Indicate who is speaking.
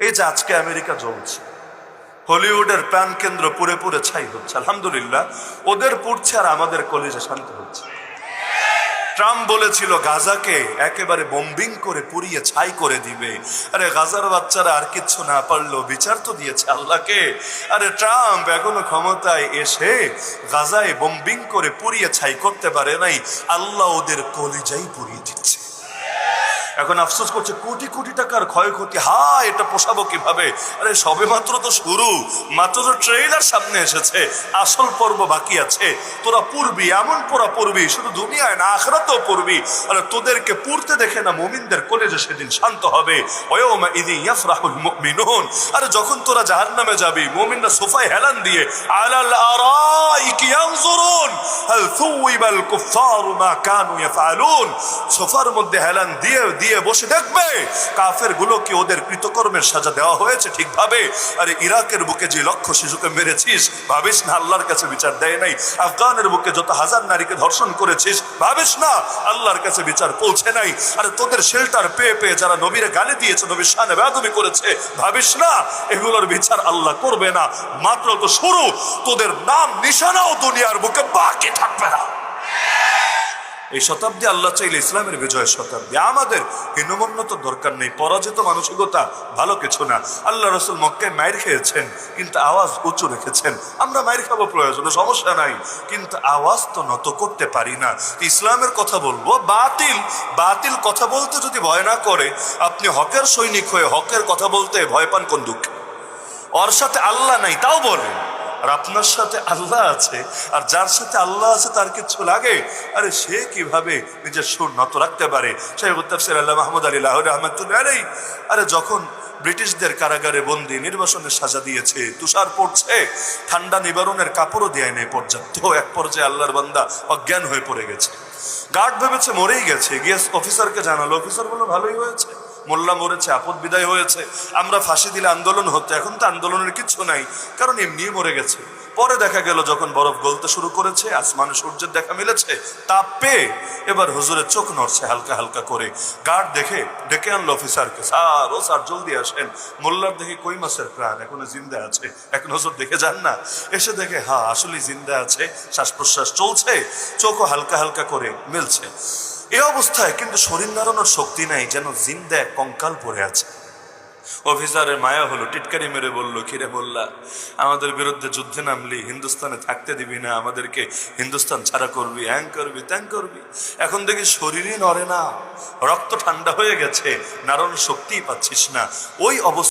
Speaker 1: এই যে আজকে আমেরিকা জ্বলছে, হলিউডের প্রাণ কেন্দ্র পুরে পুরে ছাই হচ্ছে, আলহামদুলিল্লাহ ওদের পুড়ছে আর আমাদের কলিজে শান্ত হচ্ছে। ট্রাম্প বলেছিল গাজাকে একেবারে বম্বিং করে পুড়িয়ে ছাই করে দিবে। আরে গাজার বাচ্চারা আর কিচ্ছু না পারলেও বিচার তো দিয়েছে আল্লাহকে। আরে ট্রাম্প এখনো ক্ষমতায় এসে গাজায় বম্বিং করে পুড়িয়ে ছাই করতে পারে নাই, আল্লাহ ওদের কলিজাই পুড়িয়ে দিচ্ছে। এখন আফসোস করছে কোটি কোটি টাকার ক্ষয়ক্ষতি, এটা পোষাবো কিভাবে? আরে সবে মাত্র তো শুরু, মাত্র তো ট্রেইলার সামনে এসেছে, আসল পর্ব বাকি আছে। তোরা পড়বি, এমন পড়া পড়বি, শুধু দুনিয়ায় না আখিরাতেও পড়বি। আরে তোদেরকে পড়তে দেখে না মুমিনদের কলেজে সেদিন শান্ত হবে। ওয়াউমা ইযি ইয়াফরাহুল মুমিনুন, আরে যখন তোরা জাহান্নামে যাবি, মুমিনরা সোফায় হেলান দিয়ে আলাল আরাইকি ইয়ানজুরুন হাল সুওইবাল কুফারু মা কানু ইয়াফআলুন, সোফার মধ্যে হেলান দিয়ে দিয়ে বসে দেখবে কাফের গুলো কি ওদের কৃতকর্মের সাজা দেওয়া হয়েছে ঠিকভাবে। আরে ইরাকের বুকে যে লক্ষ শিশুকে মেরেছিস, ভাবিস না আল্লাহর কাছে বিচার দেয় নাই? আফগানের বুকে যত হাজার নারীকে ধর্ষণ করেছিস, ভাবিস না আল্লাহর কাছে বিচার পৌঁছে নাই? আরে তোদের শেল্টার পেয়ে পেয়ে যারা নবীরে গালি দিয়েছে, নবীর শানে বেয়াদবি করেছে, ভাবিস না এগুলোর বিচার আল্লাহ করবে না? মাত্র তো শুরু, তোদের নাম নিশানাও দুনিয়ার বুকে বাকি থাকবে না। এই শতাব্দী আল্লাহ চাইলে ইসলামের বিজয়ের শতাব্দী। আমাদের হীনমন্যত দরকার নেই, পরাজিত মানসিকতা ভালো কিছু না। আল্লাহ রাসূল মক্কায় মাইর খেয়েছেন কিন্তু আওয়াজ উঁচু রেখেছেন। আমরা মাইর খাবো প্রয়োজনে, সমস্যা নাই, কিন্তু আওয়াজ তো নত করতে পারি না। ইসলামের কথা বলবো, বাতিল বাতিল কথা বলতে যদি ভয় না করে, আপনি হকের সৈনিক হয়ে হকের কথা বলতে ভয় পান কোন দুঃখে? ওর সাথে আল্লাহ নাই তাও বলেন, আর আপনার সাথে আল্লাহ আছে, আর যার সাথে আল্লাহ আছে তার কিছু লাগে? আরে সে কিভাবে নিজের সুর নত রাখতে পারে? শাইখুত তাফসীর আল্লামা মাহমুদ আলী লাহোরী রাহমাতুল্লাহ আলাইহি, আরে যখন ব্রিটিশদের কারাগারে বন্দি নির্বাসনের সাজা দিয়েছে, তুষার পড়ছে, ঠান্ডা নিবারণের কাপড়ও দেয় নেই পর্যাপ্ত, এক পর্যায়ে আল্লাহর বান্দা অজ্ঞান হয়ে পড়ে গেছে। গার্ড ভেবেছে মরেই গেছে, গিয়ে অফিসারকে জানালো, অফিসার বলল ভালোই হয়েছে, মোল্লা মরেছে, আপদ বিদায় হয়েছে, আমরা ফাঁসি দিলে আন্দোলন হতো, এখন তো আন্দোলনের কিছু নাই, কারণ এমনি মরে গেছে। পরে দেখা গেল যখন বরফ গলতে শুরু করেছে, আসমানে সূর্যের দেখা মিলেছে, তাপ পেয়ে এবার হুজুরের চোখ নড়ছে হালকা হালকা করে। গার্ড দেখে ডেকে আনলো অফিসারকে, স্যার ও স্যার জলদি আসেন, মোল্লার দেখি কই মাছের প্রাণ, এখনো জিন্দা আছে, এখন হুজুর দেখে যান না। এসে দেখে আসলে জিন্দা আছে, শ্বাস প্রশ্বাস চলছে, চোখও হালকা হালকা করে মিলছে। এই অবস্থায় কিন্তু শরীর নাড়ানোর শক্তি নাই, যেন জিন্দা কঙ্কাল পড়ে আছে। অফিসারের মায়া হলো, টিটকারি মেরে বলল, কিরে মোল্লা, আমাদের বিরুদ্ধে যুদ্ধে নামলি, হিন্দুস্তানে থাকতে দিবি না, আমাদেরকে হিন্দুস্তান ছাড়া করবি, হ্যাং করবি, ত্যাং করবি। এখন দেখি শরীরই নড়ে না, রক্ত ঠান্ডা হয়ে গেছে, নাড়ানোর শক্তিই পাচ্ছিস না। ওই অবস্থা